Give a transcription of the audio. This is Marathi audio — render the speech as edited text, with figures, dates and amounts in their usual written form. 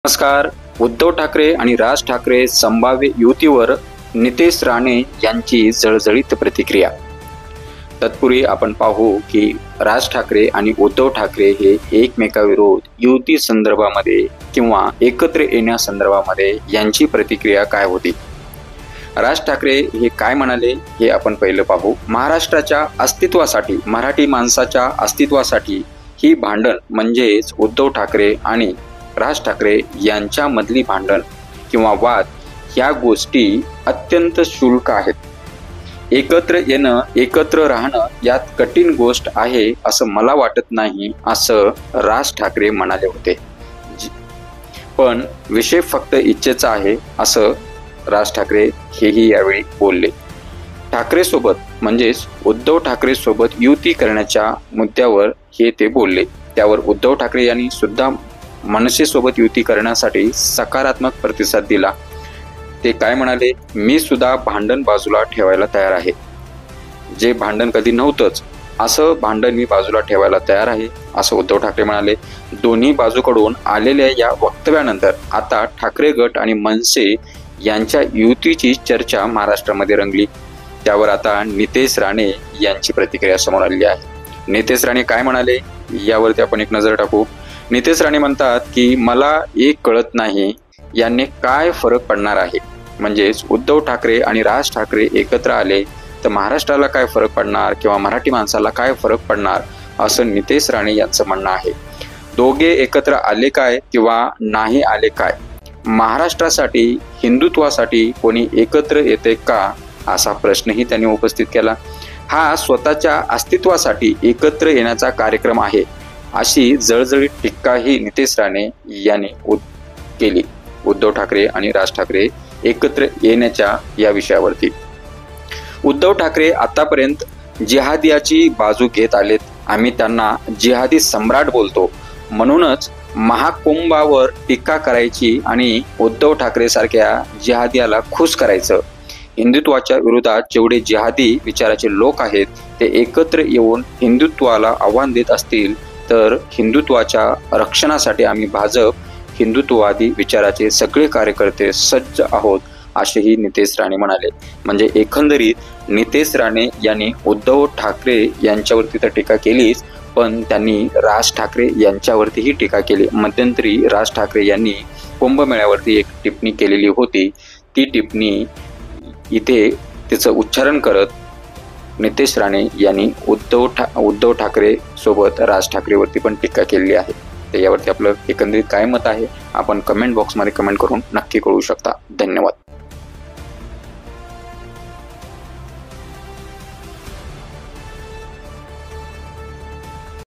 नमस्कार. उद्धव ठाकरे आणि राज ठाकरे संभाव्य युतीवर नितेश राणे यांची जळजळीत प्रतिक्रिया. तत्पूर्वी आपण पाहू की राज ठाकरे आणि उद्धव ठाकरे हे एकमेकाविरोध युती संदर्भामध्ये किंवा एकत्र येण्यासंदर्भामध्ये यांची प्रतिक्रिया काय होती. राज ठाकरे हे काय म्हणाले हे आपण पहिलं पाहू. महाराष्ट्राच्या अस्तित्वासाठी, मराठी माणसाच्या अस्तित्वासाठी ही भांडण म्हणजेच उद्धव ठाकरे आणि राज ठाकरे यांच्यामधली भांडण किंवा वाद ह्या गोष्टी अत्यंत क्षुल्लक आहेत. एकत्र येणं, एकत्र राहणं यात कठीण गोष्ट आहे असं मला वाटत नाही, असं राज ठाकरे म्हणाले होते. पण विषय फक्त इच्छेचा आहे असं राज ठाकरे हेही यावेळी बोलले. ठाकरे सोबत म्हणजेच उद्धव ठाकरे सोबत युती करण्याच्या मुद्द्यावर हे ते बोलले. त्यावर उद्धव ठाकरे यांनी सुद्धा मनसेसोबत युती करण्यासाठी सकारात्मक प्रतिसाद दिला. ते काय म्हणाले, मी सुद्धा भांडण बाजूला ठेवायला तयार आहे. जे भांडण कधी नव्हतंच असं भांडण मी बाजूला ठेवायला तयार आहे असं उद्धव ठाकरे म्हणाले. दोन्ही बाजूकडून आलेल्या या वक्तव्यानंतर आता ठाकरे गट आणि मनसे यांच्या युतीची चर्चा महाराष्ट्रामध्ये रंगली. त्यावर आता नितेश राणे यांची प्रतिक्रिया समोर आलेली आहे. नितेश राणे काय म्हणाले यावरती आपण एक नजर टाकू. नितेश राणे म्हणतात की मला एक कळत नाही यांनी काय फरक पडणार आहे. म्हणजेच उद्धव ठाकरे आणि राज ठाकरे एकत्र आले तर महाराष्ट्राला काय फरक पडणार किंवा मराठी माणसाला काय फरक पडणार असं नितेश राणे यांचं म्हणणं आहे. दोघे एकत्र आले काय किंवा नाही आले काय, महाराष्ट्रासाठी, हिंदुत्वासाठी कोणी एकत्र येते का असा प्रश्नही त्यांनी उपस्थित केला. हा स्वतःच्या अस्तित्वासाठी एकत्र येण्याचा कार्यक्रम आहे अशी जळजळीत टीकाही नितेश राणे यांनी केली उद्धव ठाकरे आणि राज ठाकरे एकत्र येण्याच्या या विषयावरती. उद्धव ठाकरे आतापर्यंत जिहादियाची बाजू घेत आलेत. आम्ही त्यांना जिहादी सम्राट बोलतो, म्हणूनच महाकुंभावर टीका करायची आणि उद्धव ठाकरे सारख्या जिहादियाला खुश करायचं. हिंदुत्वाच्या विरोधात जेवढे जिहादी विचाराचे लोक आहेत ते एकत्र येऊन हिंदुत्वाला आव्हान देत असतील तर हिंदुत्वाच्या रक्षणासाठी आम्ही भाजप हिंदुत्ववादी विचाराचे सगळे कार्यकर्ते सज्ज आहोत असेही नितेश राणे म्हणाले. म्हणजे एकंदरीत नितेश राणे यांनी उद्धव ठाकरे यांच्यावरती तर टीका केलीच, पण त्यांनी राज ठाकरे यांच्यावरतीही टीका केली. मध्यंतरी राज ठाकरे यांनी कुंभमेळ्यावरती एक टिप्पणी केलेली होती. ती टिप्पणी इथे तिचं उच्चारण करत नितेश राणे यांनी उद्धव ठाकरे सोबत राज ठाकरेवरती पण टीका केलेली आहे. तर यावरती आपलं एकंदरीत काय मत आहे आपण कमेंट बॉक्समध्ये कमेंट करून नक्की कळवू शकता. धन्यवाद.